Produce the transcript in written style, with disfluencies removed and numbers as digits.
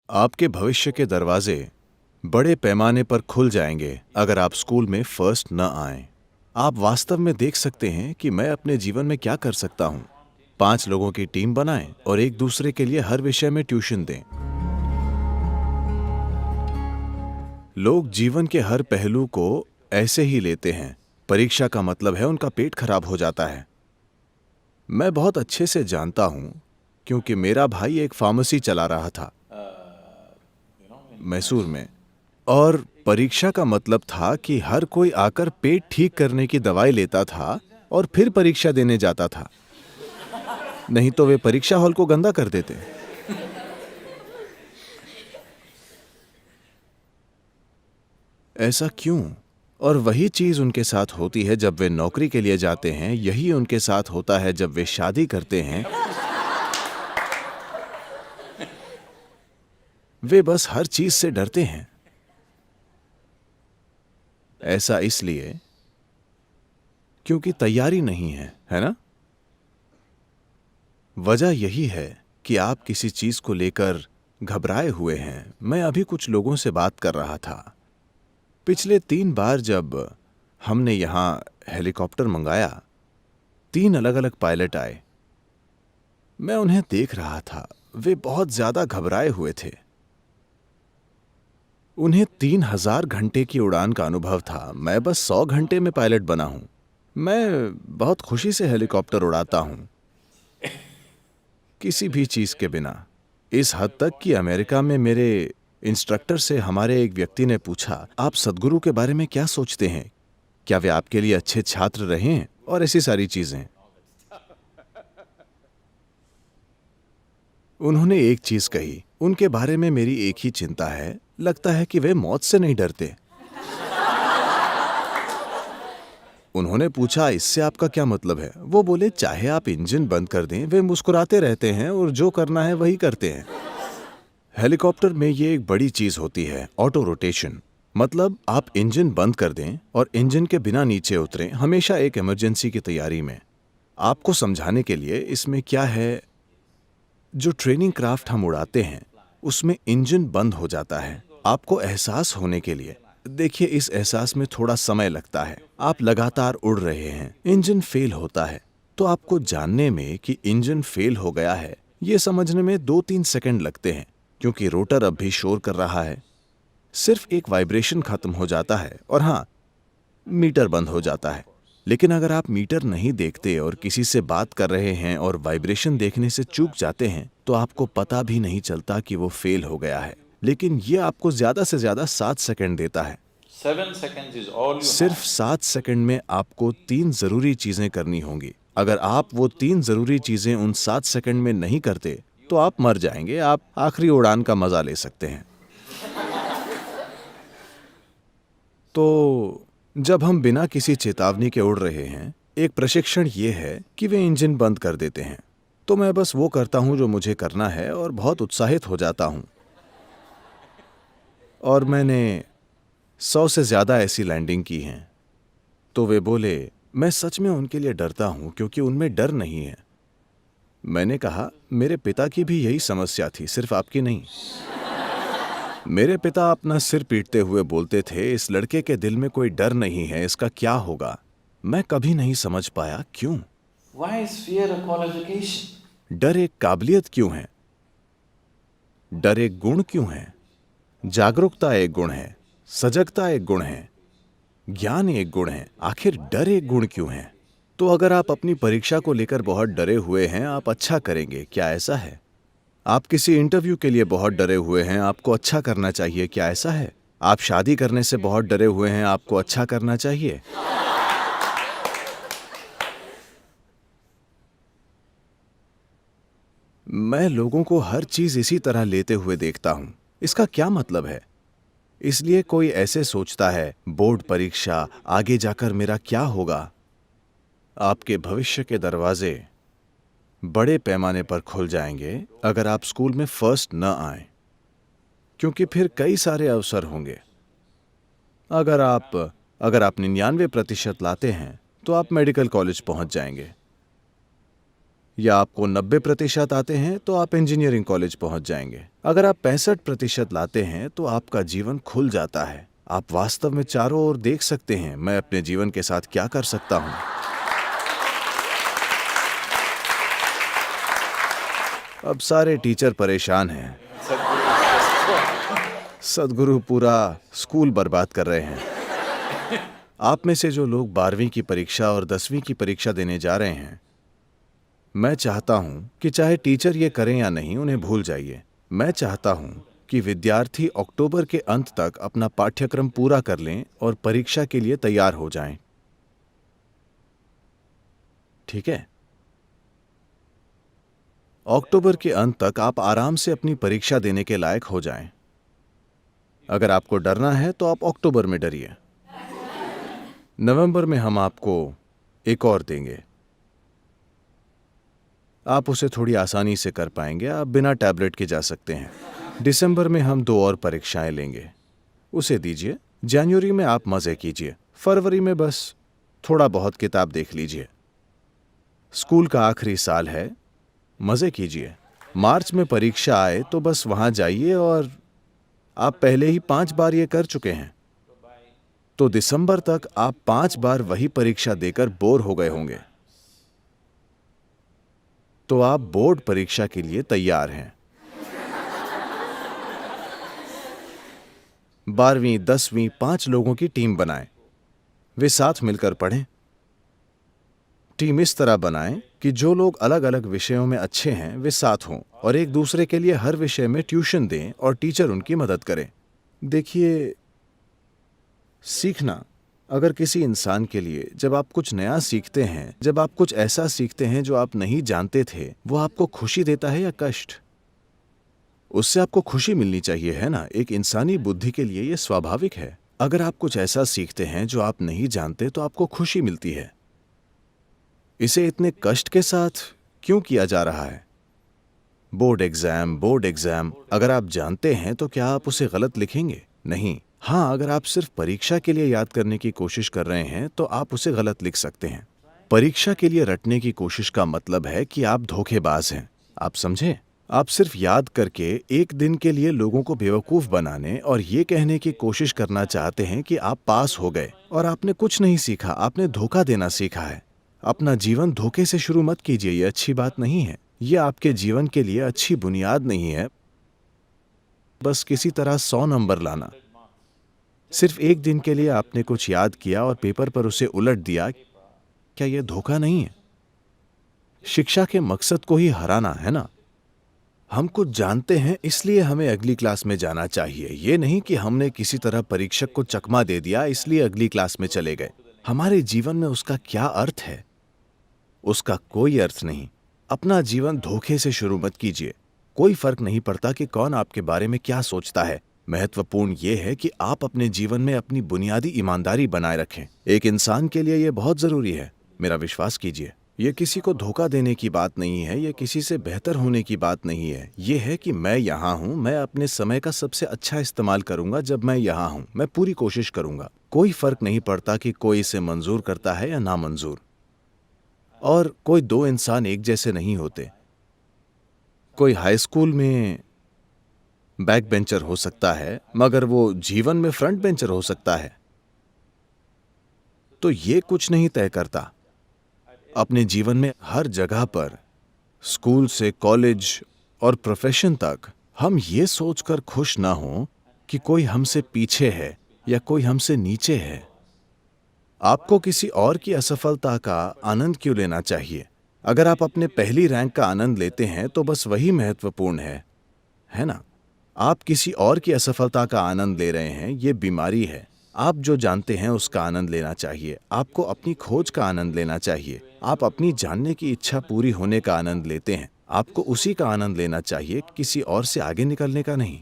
आपके भविष्य के दरवाजे बड़े पैमाने पर खुल जाएंगे अगर आप स्कूल में फर्स्ट न आएं। आप वास्तव में देख सकते हैं कि मैं अपने जीवन में क्या कर सकता हूं। 5 लोगों की टीम बनाएं और एक दूसरे के लिए हर विषय में ट्यूशन दें। लोग जीवन के हर पहलू को ऐसे ही लेते हैं। परीक्षा का मतलब है उनका पेट खराब हो जाता है। मैं बहुत अच्छे से जानता हूं क्योंकि मेरा भाई एक फार्मेसी चला रहा था मैसूर में, और परीक्षा का मतलब था कि हर कोई आकर पेट ठीक करने की दवाई लेता था और फिर परीक्षा देने जाता था, नहीं तो वे परीक्षा हॉल को गंदा कर देते। ऐसा क्यों? और वही चीज उनके साथ होती है जब वे नौकरी के लिए जाते हैं, यही उनके साथ होता है जब वे शादी करते हैं। वे बस हर चीज से डरते हैं। ऐसा इसलिए क्योंकि तैयारी नहीं है ना? वजह यही है कि आप किसी चीज को लेकर घबराए हुए हैं। मैं अभी कुछ लोगों से बात कर रहा था। पिछले 3 बार जब हमने यहां हेलीकॉप्टर मंगाया, 3 अलग अलग पायलट आए। मैं उन्हें देख रहा था, वे बहुत ज्यादा घबराए हुए थे। उन्हें 3000 घंटे की उड़ान का अनुभव था। मैं बस 100 घंटे में पायलट बना हूं। मैं बहुत खुशी से हेलीकॉप्टर उड़ाता हूं, किसी भी चीज के बिना। इस हद तक कि अमेरिका में मेरे इंस्ट्रक्टर से हमारे एक व्यक्ति ने पूछा, आप सदगुरु के बारे में क्या सोचते हैं? क्या वे आपके लिए अच्छे छात्र रहे हैं? और ऐसी सारी चीजें। उन्होंने एक चीज कही, उनके बारे में मेरी एक ही चिंता है, लगता है कि वे मौत से नहीं डरते। उन्होंने पूछा, इससे आपका क्या मतलब है? वो बोले, चाहे आप इंजन बंद कर दें, वे मुस्कुराते रहते हैं और जो करना है वही करते हैं। हेलीकॉप्टर में ये एक बड़ी चीज होती है, ऑटो रोटेशन। मतलब आप इंजन बंद कर दें और इंजन के बिना नीचे उतरें, हमेशा एक इमरजेंसी की तैयारी में। आपको समझाने के लिए इसमें क्या है, जो ट्रेनिंग क्राफ्ट हम उड़ाते हैं उसमें इंजन बंद हो जाता है, आपको एहसास होने के लिए। देखिए, इस एहसास में थोड़ा समय लगता है। आप लगातार उड़ रहे हैं, इंजन फेल होता है, तो आपको जानने में कि इंजन फेल हो गया है ये समझने में 2-3 सेकंड लगते हैं, क्योंकि रोटर अब भी शोर कर रहा है। सिर्फ एक वाइब्रेशन खत्म हो जाता है और हाँ, मीटर बंद हो जाता है। लेकिन अगर आप मीटर नहीं देखते और किसी से बात कर रहे हैं और वाइब्रेशन देखने से चूक जाते हैं, तो आपको पता भी नहीं चलता कि वो फेल हो गया है। लेकिन ये आपको ज्यादा से ज्यादा 7 सेकंड देता है। 7 seconds is all you सिर्फ have. 7 सेकंड में आपको 3 जरूरी चीजें करनी होंगी। अगर आप वो 3 जरूरी चीजें उन 7 सेकंड में नहीं करते तो आप मर जाएंगे। आप आखिरी उड़ान का मजा ले सकते हैं। तो जब हम बिना किसी चेतावनी के उड़ रहे हैं, एक प्रशिक्षण ये है कि वे इंजन बंद कर देते हैं। तो मैं बस वो करता हूं जो मुझे करना है और बहुत उत्साहित हो जाता हूं। और मैंने 100 से ज्यादा ऐसी लैंडिंग की हैं। तो वे बोले, मैं सच में उनके लिए डरता हूं क्योंकि उनमें डर नहीं है। मैंने कहा, मेरे पिता की भी यही समस्या थी, सिर्फ आपकी नहीं। मेरे पिता अपना सिर पीटते हुए बोलते थे, इस लड़के के दिल में कोई डर नहीं है, इसका क्या होगा? मैं कभी नहीं समझ पाया क्यों। Why is fear a qualification? डर एक काबिलियत क्यों है? डर एक गुण क्यों है? जागरूकता एक गुण है, सजगता एक गुण है, ज्ञान एक गुण है, आखिर डर एक गुण क्यों है? तो अगर आप अपनी परीक्षा को लेकर बहुत डरे हुए हैं, आप अच्छा करेंगे, क्या ऐसा है? आप किसी इंटरव्यू के लिए बहुत डरे हुए हैं, आपको अच्छा करना चाहिए, क्या ऐसा है? आप शादी करने से बहुत डरे हुए हैं, आपको अच्छा करना चाहिए। मैं लोगों को हर चीज इसी तरह लेते हुए देखता हूं। इसका क्या मतलब है? इसलिए कोई ऐसे सोचता है, बोर्ड परीक्षा, आगे जाकर मेरा क्या होगा? आपके भविष्य के दरवाजे बड़े पैमाने पर खुल जाएंगे अगर आप स्कूल में फर्स्ट न आए, क्योंकि फिर कई सारे अवसर होंगे। अगर आप 99% लाते हैं तो आप मेडिकल कॉलेज पहुंच जाएंगे। या आपको 90% आते हैं तो आप इंजीनियरिंग कॉलेज पहुंच जाएंगे। अगर आप 65% लाते हैं तो आपका जीवन खुल जाता है। आप वास्तव में चारों ओर देख सकते हैं, मैं अपने जीवन के साथ क्या कर सकता हूं। अब सारे टीचर परेशान हैं। सदगुरु पूरा स्कूल बर्बाद कर रहे हैं। आप में से जो लोग 12वीं की परीक्षा और 10वीं की परीक्षा देने जा रहे हैं, मैं चाहता हूं कि चाहे टीचर ये करें या नहीं, उन्हें भूल जाइए। मैं चाहता हूं कि विद्यार्थी अक्टूबर के अंत तक अपना पाठ्यक्रम पूरा कर लें और परीक्षा के लिए तैयार हो जाएं। ठीक है? अक्टूबर के अंत तक आप आराम से अपनी परीक्षा देने के लायक हो जाएं। अगर आपको डरना है तो आप अक्टूबर में डरिए। नवंबर में हम आपको एक और देंगे। आप उसे थोड़ी आसानी से कर पाएंगे, आप बिना टैबलेट के जा सकते हैं। दिसंबर में हम 2 और परीक्षाएं लेंगे, उसे दीजिए। जनवरी में आप मजे कीजिए। फरवरी में बस थोड़ा बहुत किताब देख लीजिए। स्कूल का आखिरी साल है, मजे कीजिए। मार्च में परीक्षा आए तो बस वहां जाइए और आप पहले ही 5 बार ये कर चुके हैं, तो दिसंबर तक आप 5 बार वही परीक्षा देकर बोर हो गए होंगे। तो आप बोर्ड परीक्षा के लिए तैयार हैं। 12वीं 10वीं 5 लोगों की टीम बनाएं, वे साथ मिलकर पढ़ें। टीम इस तरह बनाएं कि जो लोग अलग अलग विषयों में अच्छे हैं वे साथ हों और एक दूसरे के लिए हर विषय में ट्यूशन दें और टीचर उनकी मदद करें। देखिए, सीखना अगर किसी इंसान के लिए, जब आप कुछ नया सीखते हैं, जब आप कुछ ऐसा सीखते हैं जो आप नहीं जानते थे, वो आपको खुशी देता है या कष्ट? उससे आपको खुशी मिलनी चाहिए, है ना? एक इंसानी बुद्धि के लिए यह स्वाभाविक है। अगर आप कुछ ऐसा सीखते हैं जो आप नहीं जानते तो आपको खुशी मिलती है। इसे इतने कष्ट के साथ क्यों किया जा रहा है? बोर्ड एग्जाम, अगर आप जानते हैं तो क्या आप उसे गलत लिखेंगे? नहीं। हाँ, अगर आप सिर्फ परीक्षा के लिए याद करने की कोशिश कर रहे हैं तो आप उसे गलत लिख सकते हैं। परीक्षा के लिए रटने की कोशिश का मतलब है कि आप धोखेबाज हैं। आप समझे? आप सिर्फ याद करके एक दिन के लिए लोगों को बेवकूफ बनाने और ये कहने की कोशिश करना चाहते हैं कि आप पास हो गए, और आपने कुछ नहीं सीखा, आपने धोखा देना सीखा है। अपना जीवन धोखे से शुरू मत कीजिए, ये अच्छी बात नहीं है। ये आपके जीवन के लिए अच्छी बुनियाद नहीं है। बस किसी तरह 100 नंबर लाना। सिर्फ एक दिन के लिए आपने कुछ याद किया और पेपर पर उसे उलट दिया, क्या यह धोखा नहीं है? शिक्षा के मकसद को ही हराना है ना? हम कुछ जानते हैं इसलिए हमें अगली क्लास में जाना चाहिए। ये नहीं कि हमने किसी तरह परीक्षक को चकमा दे दिया इसलिए अगली क्लास में चले गए। हमारे जीवन में उसका क्या अर्थ है? उसका कोई अर्थ नहीं। अपना जीवन धोखे से शुरू मत कीजिए। कोई फर्क नहीं पड़ता कि कौन आपके बारे में क्या सोचता है। महत्वपूर्ण यह है कि आप अपने जीवन में अपनी बुनियादी ईमानदारी बनाए रखें। एक इंसान के लिए यह बहुत जरूरी है। मेरा विश्वास कीजिए, यह किसी को धोखा देने की बात नहीं है, यह किसी से बेहतर होने की बात नहीं है। यह है कि मैं यहाँ हूँ, मैं अपने समय का सबसे अच्छा इस्तेमाल करूंगा। जब मैं यहाँ हूँ, मैं पूरी कोशिश करूंगा। कोई फर्क नहीं पड़ता कि कोई इसे मंजूर करता है या ना मंजूर। और कोई 2 इंसान एक जैसे नहीं होते। कोई हाई स्कूल में बैक बेंचर हो सकता है, मगर वो जीवन में फ्रंट बेंचर हो सकता है। तो ये कुछ नहीं तय करता। अपने जीवन में हर जगह पर, स्कूल से कॉलेज और प्रोफेशन तक, हम ये सोचकर खुश ना हों कि कोई हमसे पीछे है या कोई हमसे नीचे है। आपको किसी और की असफलता का आनंद क्यों लेना चाहिए? अगर आप अपने पहली रैंक का आनंद लेते हैं तो बस वही महत्वपूर्ण है ना? आप किसी और की असफलता का आनंद ले रहे हैं, ये बीमारी है। आप जो जानते हैं उसका आनंद लेना चाहिए। आपको अपनी खोज का आनंद लेना चाहिए। आप अपनी जानने की इच्छा पूरी होने का आनंद लेते हैं। आपको उसी का आनंद लेना चाहिए, किसी और से आगे निकलने का नहीं।